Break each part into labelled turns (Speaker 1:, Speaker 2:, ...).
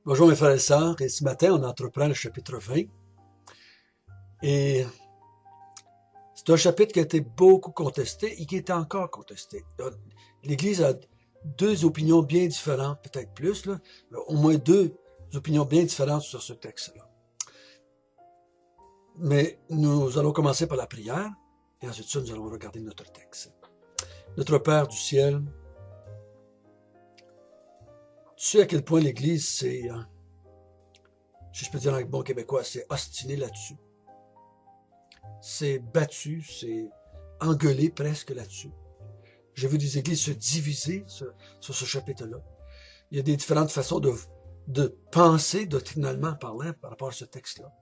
Speaker 1: Bonjour mes frères et sœurs, et ce matin on entreprend le chapitre 20 et c'est un chapitre qui a été beaucoup contesté et qui est encore contesté. L'Église a deux opinions bien différentes, peut-être plus, là, mais au moins deux opinions bien différentes sur ce texte-là. Mais nous allons commencer par la prière et ensuite ça nous allons regarder notre texte. Notre Père du ciel, tu sais à quel point l'Église s'est, si je peux dire avec bon québécois, s'est ostinée là-dessus. C'est battu, c'est engueulé presque là-dessus. J'ai vu des églises se diviser sur ce chapitre-là. Il y a des différentes façons de penser doctrinalement parlant par rapport à ce texte-là.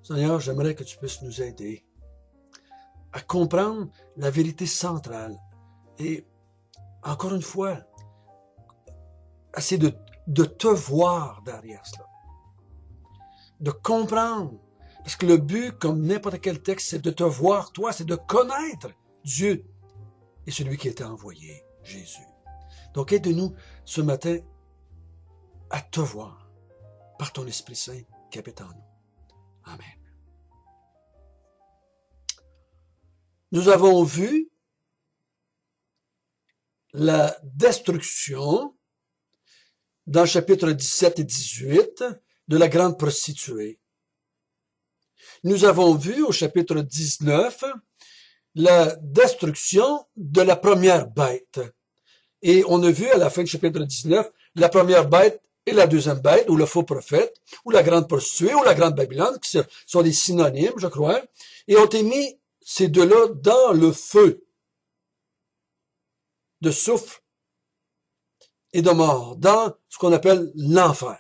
Speaker 1: Seigneur, j'aimerais que tu puisses nous aider à comprendre la vérité centrale et, encore une fois, essayer de te voir derrière cela. De comprendre. Parce que le but, comme n'importe quel texte, c'est de te voir, toi, c'est de connaître Dieu et celui qui était envoyé, Jésus. Donc, aide-nous ce matin à te voir par ton Esprit Saint qui habite en nous. Amen. Nous avons vu la destruction dans le chapitre 17 et 18 de la grande prostituée. Nous avons vu au chapitre 19 la destruction de la première bête. Et on a vu à la fin du chapitre 19 la première bête et la deuxième bête, ou le faux prophète, ou la grande prostituée, ou la grande Babylone, qui sont des synonymes, je crois. Et ont été mis ces deux-là dans le feu de soufre et de mort, dans ce qu'on appelle l'enfer.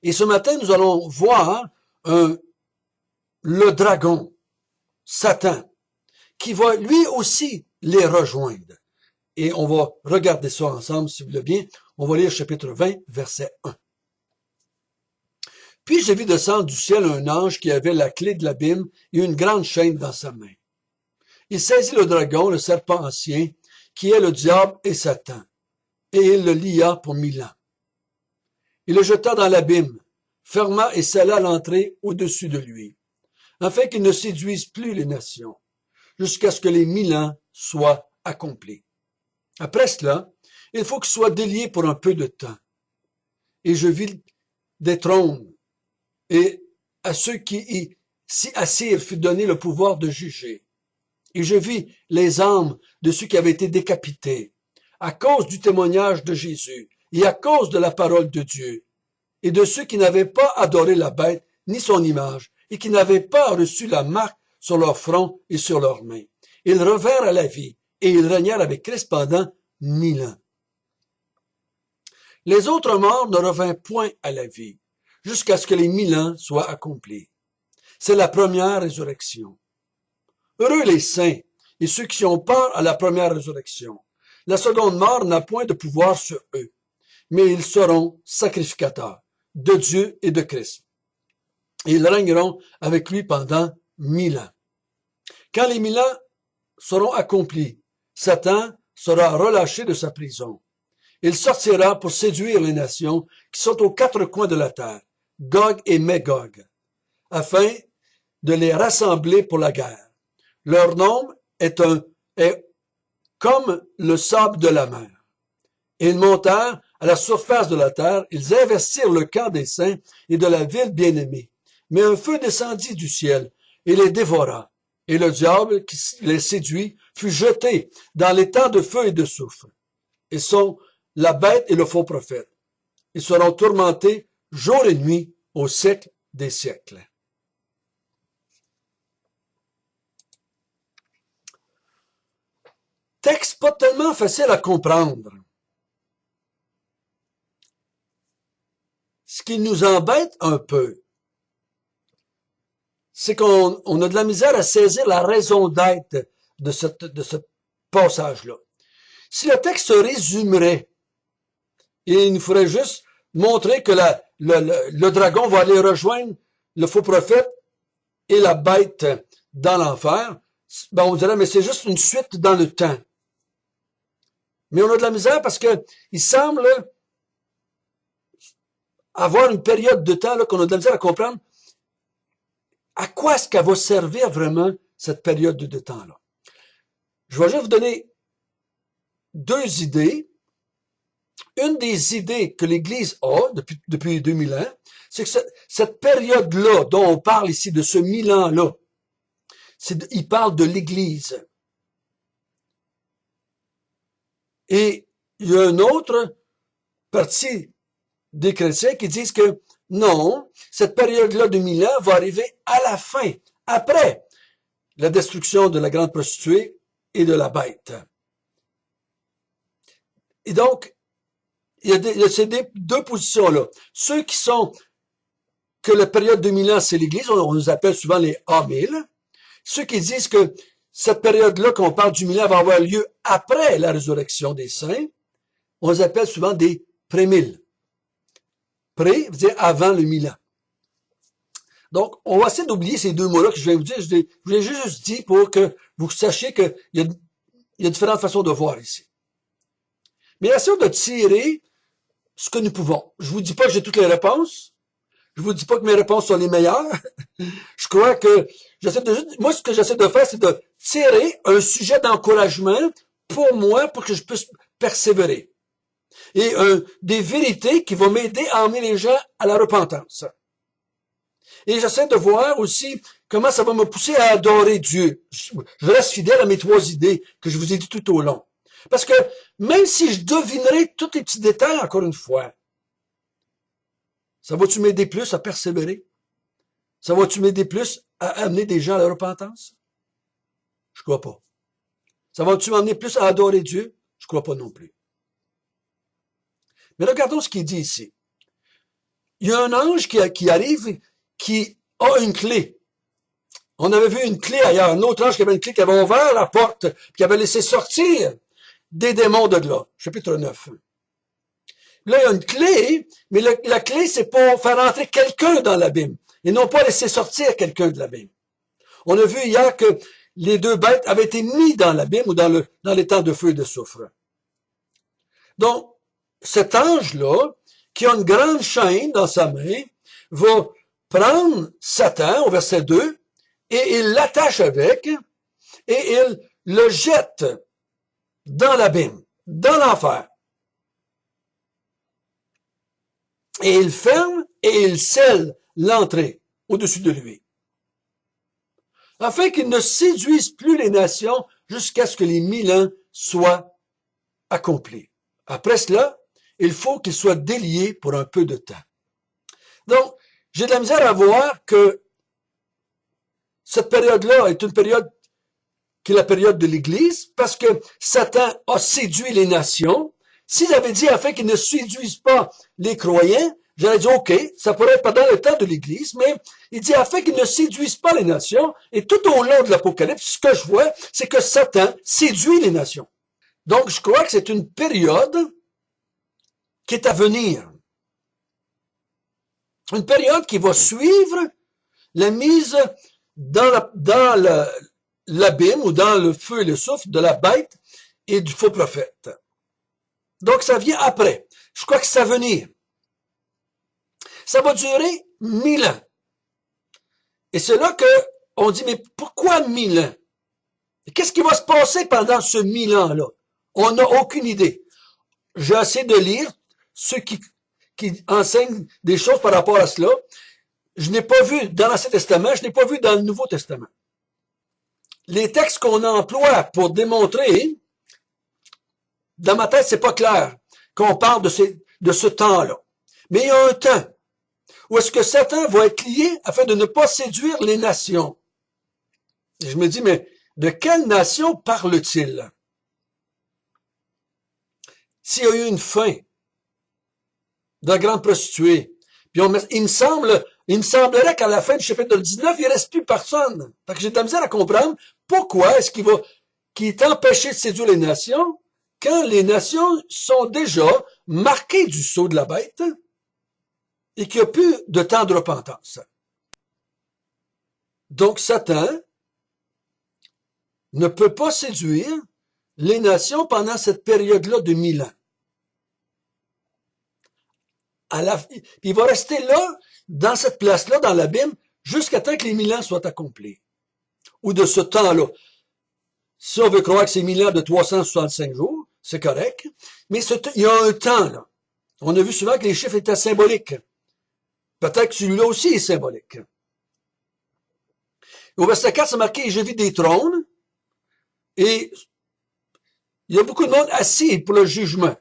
Speaker 1: Et ce matin, nous allons voir le dragon, Satan, qui va lui aussi les rejoindre. Et on va regarder ça ensemble, si vous voulez bien. On va lire chapitre 20, verset 1. Puis j'ai vu descendre du ciel un ange qui avait la clé de l'abîme et une grande chaîne dans sa main. Il saisit le dragon, le serpent ancien, qui est le diable et Satan, et il le lia pour 1000 ans. Il le jeta dans l'abîme, ferma et scella l'entrée au-dessus de lui, afin qu'il ne séduise plus les nations, jusqu'à ce que les 1000 ans soient accomplis. Après cela, il faut qu'il soit délié pour un peu de temps. Et je vis des trônes, et à ceux qui s'y assirent fut donné le pouvoir de juger. Et je vis les âmes de ceux qui avaient été décapités, à cause du témoignage de Jésus, et à cause de la parole de Dieu, et de ceux qui n'avaient pas adoré la bête, ni son image, et qui n'avaient pas reçu la marque sur leur front et sur leurs mains. Ils revinrent à la vie, et ils régnèrent avec Christ pendant 1000 ans. Les autres morts ne revinrent point à la vie, jusqu'à ce que les 1000 ans soient accomplis. C'est la première résurrection. Heureux les saints, et ceux qui ont part à la première résurrection. La seconde mort n'a point de pouvoir sur eux, mais ils seront sacrificateurs de Dieu et de Christ. Et ils régneront avec lui pendant 1000 ans. Quand les 1000 ans seront accomplis, Satan sera relâché de sa prison. Il sortira pour séduire les nations qui sont aux quatre coins de la terre, Gog et Magog, afin de les rassembler pour la guerre. Leur nombre est comme le sable de la mer. Et ils montèrent à la surface de la terre, ils investirent le camp des saints et de la ville bien-aimée. Mais un feu descendit du ciel et les dévora. Et le diable qui les séduit fut jeté dans l'étang de feu et de soufre. Ils sont la bête et le faux prophète. Ils seront tourmentés jour et nuit au siècle des siècles. Texte pas tellement facile à comprendre. Ce qui nous embête un peu, c'est qu'on a de la misère à saisir la raison d'être de ce passage-là. Si le texte se résumerait, il nous faudrait juste montrer que le dragon va aller rejoindre le faux prophète et la bête dans l'enfer, ben on dirait, mais c'est juste une suite dans le temps. Mais on a de la misère parce que il semble avoir une période de temps là qu'on a de la misère à comprendre à quoi est-ce qu'elle va servir vraiment cette période de temps-là. Je vais juste vous donner deux idées. Une des idées que l'Église a depuis 2000 ans, c'est que cette période-là dont on parle ici, de ce 1000 ans-là, il parle de l'Église. Et il y a une autre partie des chrétiens qui disent que non, cette période-là de 1000 ans va arriver à la fin, après la destruction de la grande prostituée et de la bête. Et donc, il y a ces deux positions-là. Ceux qui sont que la période de 1000 ans, c'est l'Église, on nous appelle souvent les A-1000. Ceux qui disent que cette période-là, qu'on parle du 1000 ans, va avoir lieu après la résurrection des saints, on les appelle souvent des pré-1000. Pré veut dire avant le 1000 ans. Donc, on va essayer d'oublier ces deux mots-là que je viens de vous dire. Je vous l'ai juste dit pour que vous sachiez qu'il y a différentes façons de voir ici. Mais essayons de tirer ce que nous pouvons. Je vous dis pas que j'ai toutes les réponses. Je vous dis pas que mes réponses sont les meilleures. Je crois que moi, ce que j'essaie de faire, c'est de tirer un sujet d'encouragement pour moi, pour que je puisse persévérer. Et des vérités qui vont m'aider à emmener les gens à la repentance. Et j'essaie de voir aussi comment ça va me pousser à adorer Dieu. Je reste fidèle à mes trois idées que je vous ai dit tout au long. Parce que même si je devinerais tous les petits détails, encore une fois, ça va-tu m'aider plus à persévérer? Ça va-tu m'aider plus à amener des gens à la repentance? Je crois pas. Ça va-tu m'amener plus à adorer Dieu? Je crois pas non plus. Mais regardons ce qu'il dit ici. Il y a un ange qui arrive, qui a une clé. On avait vu une clé ailleurs, un autre ange qui avait une clé, qui avait ouvert la porte, qui avait laissé sortir des démons de là. Chapitre 9. Là, il y a une clé, mais la clé, c'est pour faire entrer quelqu'un dans l'abîme, et non pas laisser sortir quelqu'un de l'abîme. On a vu hier que les deux bêtes avaient été mis dans l'abîme ou dans les temps de feu et de soufre. Donc, cet ange-là, qui a une grande chaîne dans sa main, va prendre Satan, au verset 2, et il l'attache avec, et il le jette dans l'abîme, dans l'enfer. Et il ferme et il scelle l'entrée au-dessus de lui, afin qu'il ne séduise plus les nations jusqu'à ce que les 1000 ans soient accomplis. Après cela, il faut qu'il soit délié pour un peu de temps. Donc, j'ai de la misère à voir que cette période-là est une période qui est la période de l'Église, parce que Satan a séduit les nations. S'il avait dit afin qu'il ne séduise pas les croyants, j'aurais dit OK, ça pourrait être pendant le temps de l'Église, mais il dit afin qu'il ne séduise pas les nations, et tout au long de l'Apocalypse, ce que je vois, c'est que Satan séduit les nations. Donc, je crois que c'est une période qui est à venir. Une période qui va suivre la mise dans l'abîme ou dans le feu et le souffle de la bête et du faux prophète. Donc, ça vient après. Je crois que c'est à venir. Ça va durer 1000 ans. Et c'est là que on dit, mais pourquoi 1000 ans? Qu'est-ce qui va se passer pendant ce 1000 ans-là? On n'a aucune idée. J'ai essayé de lire ceux qui enseignent des choses par rapport à cela. Je n'ai pas vu dans l'Ancien Testament, je n'ai pas vu dans le Nouveau Testament. Les textes qu'on emploie pour démontrer, dans ma tête, c'est pas clair qu'on parle de ce temps-là. Mais il y a un temps où est-ce que Satan va être lié afin de ne pas séduire les nations. Et je me dis, mais de quelle nation parle-t-il? S'il y a eu une fin de la grande prostituée, puis il me semblerait qu'à la fin du chapitre 19, il ne reste plus personne. Fait que j'ai de la misère à comprendre pourquoi est-ce qu'il est empêché de séduire les nations quand les nations sont déjà marquées du sceau de la bête et qu'il n'y a plus de temps de repentance. Donc Satan ne peut pas séduire les nations pendant cette période-là de 1000 ans. Puis il va rester là, dans cette place-là, dans l'abîme, jusqu'à temps que les 1000 ans soient accomplis. Ou de ce temps-là. Si on veut croire que c'est 1000 ans de 365 jours, c'est correct. Mais il y a un temps, là. On a vu souvent que les chiffres étaient symboliques. Peut-être que celui-là aussi est symbolique. Au verset 4, c'est marqué « J'ai vu des trônes » et il y a beaucoup de monde assis pour le jugement.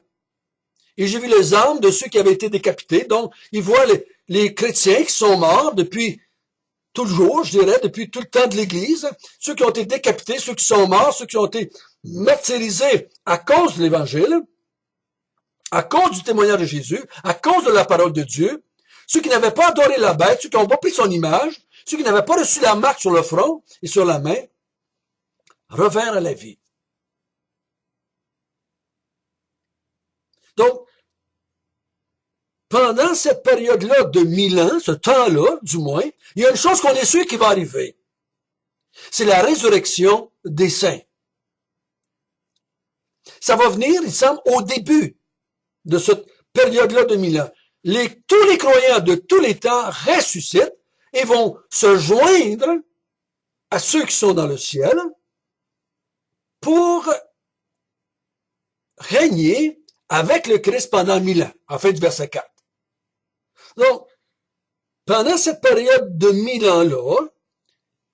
Speaker 1: Et j'ai vu les âmes de ceux qui avaient été décapités. Donc, ils voient les chrétiens qui sont morts depuis toujours, je dirais, depuis tout le temps de l'Église, ceux qui ont été décapités, ceux qui sont morts, ceux qui ont été martyrisés à cause de l'Évangile, à cause du témoignage de Jésus, à cause de la parole de Dieu, ceux qui n'avaient pas adoré la bête, ceux qui n'ont pas pris son image, ceux qui n'avaient pas reçu la marque sur le front et sur la main, revinrent à la vie. Donc, pendant cette période-là de 1000 ans, ce temps-là, du moins, il y a une chose qu'on est sûr qui va arriver. C'est la résurrection des saints. Ça va venir, il semble, au début de cette période-là de 1000 ans. Tous les croyants de tous les temps ressuscitent et vont se joindre à ceux qui sont dans le ciel pour régner avec le Christ pendant 1000 ans, en fin du verset 4. Donc, pendant cette période de 1000 ans-là,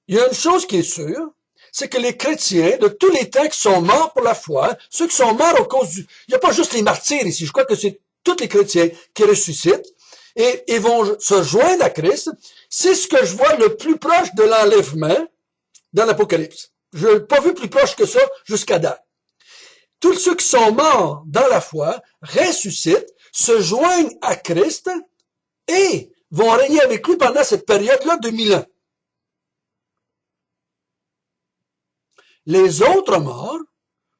Speaker 1: il y a une chose qui est sûre, c'est que les chrétiens de tous les temps qui sont morts pour la foi, ceux qui sont morts à cause du... Il n'y a pas juste les martyrs ici, je crois que c'est tous les chrétiens qui ressuscitent et vont se joindre à Christ. C'est ce que je vois le plus proche de l'enlèvement dans l'Apocalypse. Je n'ai pas vu plus proche que ça jusqu'à date. Tous ceux qui sont morts dans la foi ressuscitent, se joignent à Christ et vont régner avec lui pendant cette période-là de 1000 ans. Les autres morts,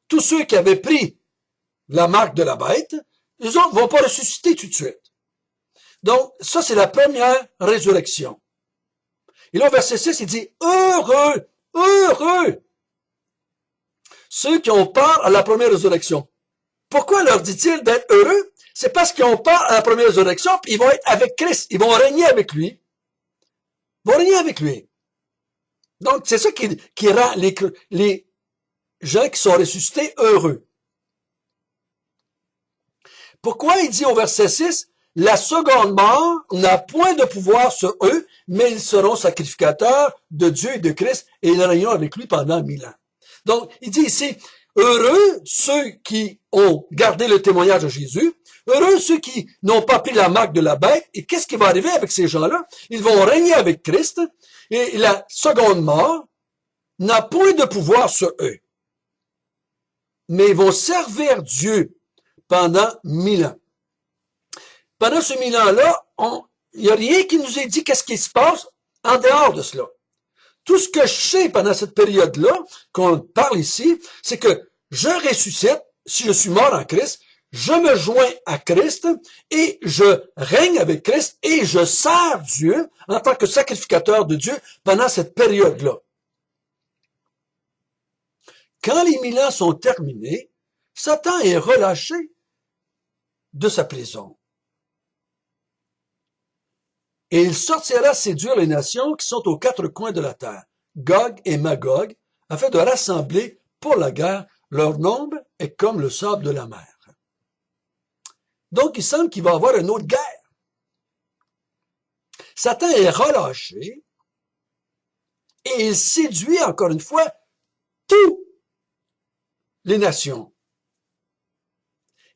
Speaker 1: tous ceux qui avaient pris la marque de la bête, les autres vont pas ressusciter tout de suite. Donc, ça, c'est la première résurrection. Et là, au verset 6, il dit, heureux, heureux, ceux qui ont part à la première résurrection. Pourquoi leur dit-il d'être heureux? C'est parce qu'ils ont part à la première résurrection, puis ils vont être avec Christ, ils vont régner avec lui. Ils vont régner avec lui. Donc, c'est ça qui rend les gens qui sont ressuscités heureux. Pourquoi il dit au verset 6, la seconde mort n'a point de pouvoir sur eux, mais ils seront sacrificateurs de Dieu et de Christ, et ils régneront avec lui pendant 1000 ans. Donc, il dit ici, heureux ceux qui ont gardé le témoignage de Jésus, heureux ceux qui n'ont pas pris la marque de la bête, et qu'est-ce qui va arriver avec ces gens-là? Ils vont régner avec Christ, et la seconde mort n'a point de pouvoir sur eux. Mais ils vont servir Dieu pendant 1000 ans. Pendant ce 1000 ans-là, il n'y a rien qui nous ait dit qu'est-ce qui se passe en dehors de cela. Tout ce que je sais pendant cette période-là, qu'on parle ici, c'est que je ressuscite, si je suis mort en Christ, je me joins à Christ et je règne avec Christ et je sers Dieu en tant que sacrificateur de Dieu pendant cette période-là. Quand les 1000 ans sont terminés, Satan est relâché de sa prison. Et il sortira séduire les nations qui sont aux quatre coins de la terre, Gog et Magog, afin de rassembler pour la guerre. Leur nombre est comme le sable de la mer. Donc, il semble qu'il va y avoir une autre guerre. Satan est relâché et il séduit encore une fois toutes les nations.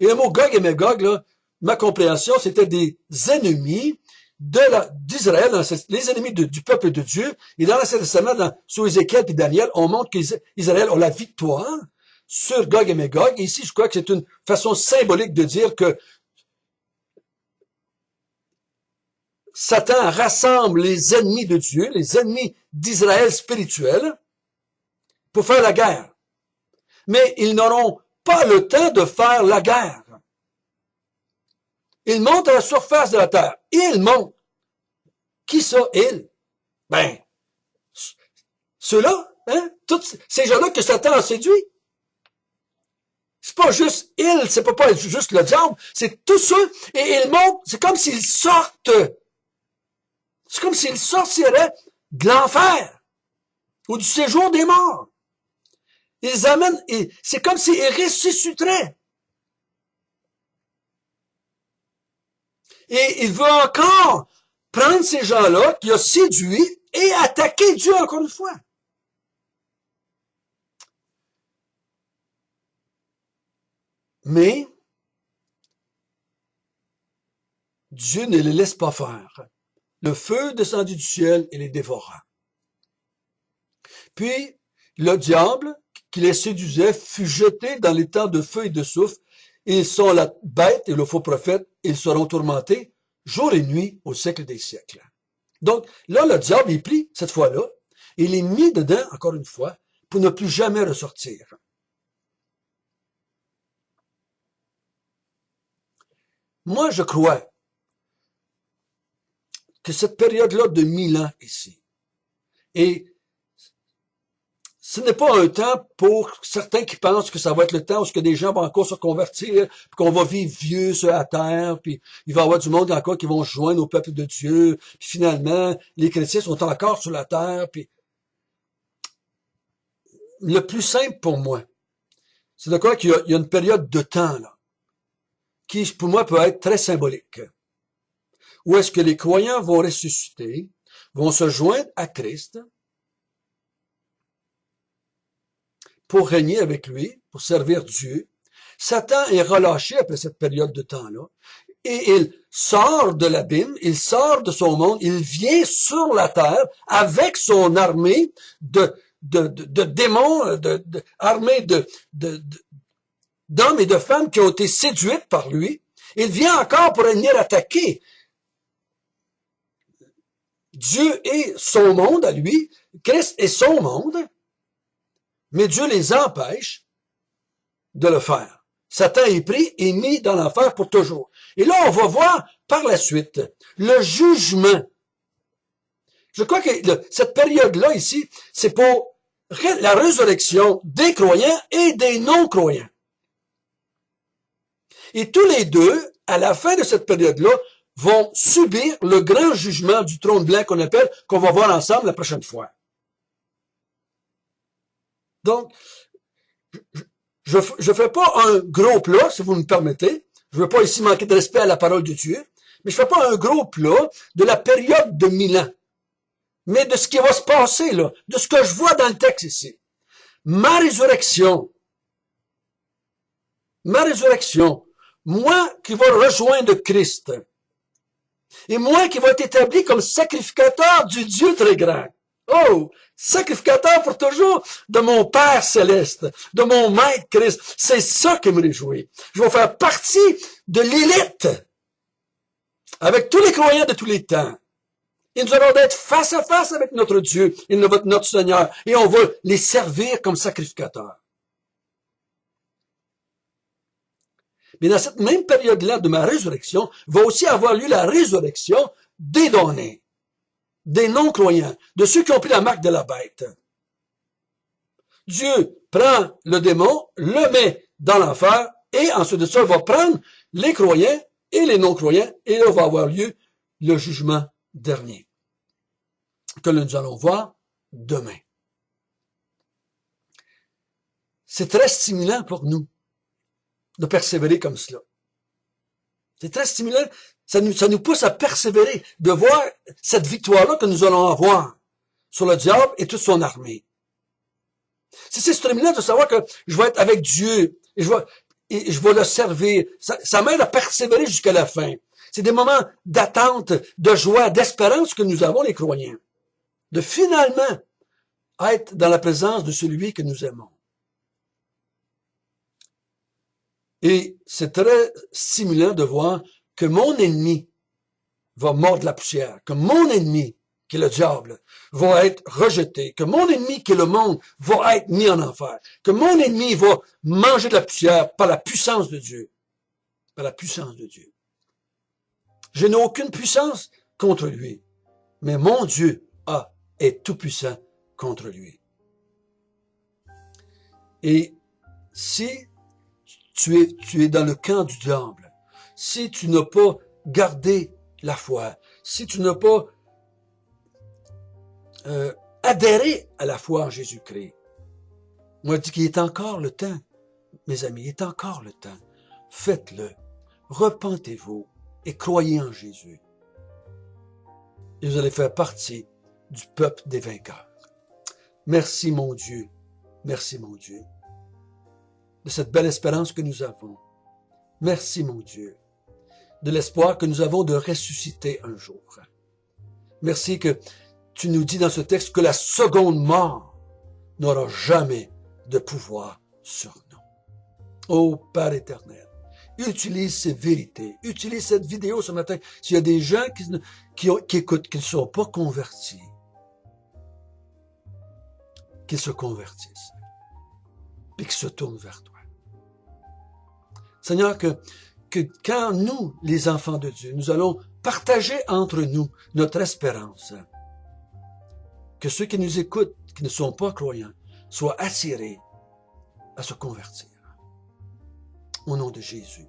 Speaker 1: Et le mot Gog et Magog, là, ma compréhension, c'était des ennemis d'Israël, les ennemis du peuple de Dieu. Et dans l'Ancien Testament, sous Ézéchiel et Daniel, on montre qu'Israël a la victoire sur Gog et Magog. Et ici, je crois que c'est une façon symbolique de dire que Satan rassemble les ennemis de Dieu, les ennemis d'Israël spirituel, pour faire la guerre. Mais ils n'auront pas le temps de faire la guerre. Ils montent à la surface de la terre. Ils montent. Qui ça, ils? Ben, ceux-là, hein? Tous ces gens-là que Satan a séduits. c'est pas juste il, c'est pas juste le diable, c'est tous ceux, et ils montent, c'est comme s'ils sortent. C'est comme s'ils sortiraient de l'enfer ou du séjour des morts. Ils amènent, c'est comme s'ils ressusciteraient. Et il veut encore prendre ces gens-là qu'il a séduits et attaquer Dieu encore une fois. Mais Dieu ne les laisse pas faire. Le feu descendit du ciel et les dévora. Puis, le diable qui les séduisait fut jeté dans les temps de feu et de soufre. Ils sont la bête et le faux prophète. Ils seront tourmentés jour et nuit au siècle des siècles. Donc, là, le diable est pris, cette fois-là, et il est mis dedans, encore une fois, pour ne plus jamais ressortir. Moi, je crois que cette période-là de 1000 ans ici, et ce n'est pas un temps pour certains qui pensent que ça va être le temps où que des gens vont encore se convertir, puis qu'on va vivre vieux sur la terre, puis il va y avoir du monde encore qui vont se joindre au peuple de Dieu, puis finalement, les chrétiens sont encore sur la terre, puis le plus simple pour moi, c'est de croire qu'il y a une période de temps, là, qui, pour moi, peut être très symbolique. Où est-ce que les croyants vont ressusciter, vont se joindre à Christ, pour régner avec lui, pour servir Dieu. Satan est relâché après cette période de temps-là, et il sort de l'abîme, il sort de son monde, il vient sur la terre avec son armée de démons, armée d'hommes et de femmes qui ont été séduites par lui. Il vient encore pour venir attaquer Dieu et son monde à lui, Christ et son monde, mais Dieu les empêche de le faire. Satan est pris et mis dans l'enfer pour toujours. Et là, on va voir par la suite le jugement. Je crois que cette période-là ici, c'est pour la résurrection des croyants et des non-croyants. Et tous les deux, à la fin de cette période-là, vont subir le grand jugement du trône blanc qu'on va voir ensemble la prochaine fois. Donc, je ne fais pas un gros plat, si vous me permettez. Je ne veux pas ici manquer de respect à la parole de Dieu, mais je ne fais pas un gros plat de la période de 1000 ans, mais de ce qui va se passer là, de ce que je vois dans le texte ici. Ma résurrection, moi qui vais rejoindre Christ, et moi qui vais être établi comme sacrificateur du Dieu très grand. Oh, sacrificateur pour toujours de mon Père céleste, de mon Maître Christ. C'est ça qui me réjouit. Je vais faire partie de l'élite avec tous les croyants de tous les temps. Et nous allons être face à face avec notre Dieu et notre Seigneur. Et on va les servir comme sacrificateurs. Mais dans cette même période-là de ma résurrection, va aussi avoir lieu la résurrection des damnés, des non-croyants, de ceux qui ont pris la marque de la bête. Dieu prend le démon, le met dans l'enfer, et ensuite de ça, il va prendre les croyants et les non-croyants, et là va avoir lieu le jugement dernier, que nous allons voir demain. C'est très stimulant pour nous de persévérer comme cela. C'est très stimulant. Ça nous pousse à persévérer, de voir cette victoire-là que nous allons avoir sur le diable et toute son armée. C'est stimulant de savoir que je vais être avec Dieu et je vais le servir. Ça m'aide à persévérer jusqu'à la fin. C'est des moments d'attente, de joie, d'espérance que nous avons, les croyants. De finalement être dans la présence de celui que nous aimons. Et c'est très stimulant de voir que mon ennemi va mordre la poussière, que mon ennemi, qui est le diable, va être rejeté, que mon ennemi, qui est le monde, va être mis en enfer, que mon ennemi va manger de la poussière par la puissance de Dieu. Par la puissance de Dieu. Je n'ai aucune puissance contre lui, mais mon Dieu est tout puissant contre lui. Et si tu es dans le camp du diable, si tu n'as pas gardé la foi, si tu n'as pas adhéré à la foi en Jésus-Christ, moi je dis qu'il est encore le temps, mes amis, il est encore le temps. Faites-le. Repentez-vous et croyez en Jésus. Et vous allez faire partie du peuple des vainqueurs. Merci mon Dieu, de cette belle espérance que nous avons. Merci mon Dieu, de l'espoir que nous avons de ressusciter un jour. Merci que tu nous dis dans ce texte que la seconde mort n'aura jamais de pouvoir sur nous. Ô Père éternel, utilise ces vérités, utilise cette vidéo ce matin. S'il y a des gens qui écoutent, qui ne sont pas convertis, qu'ils se convertissent, puis qu'ils se tournent vers toi. Seigneur, que quand nous, les enfants de Dieu, nous allons partager entre nous notre espérance, que ceux qui nous écoutent, qui ne sont pas croyants, soient attirés à se convertir. Au nom de Jésus.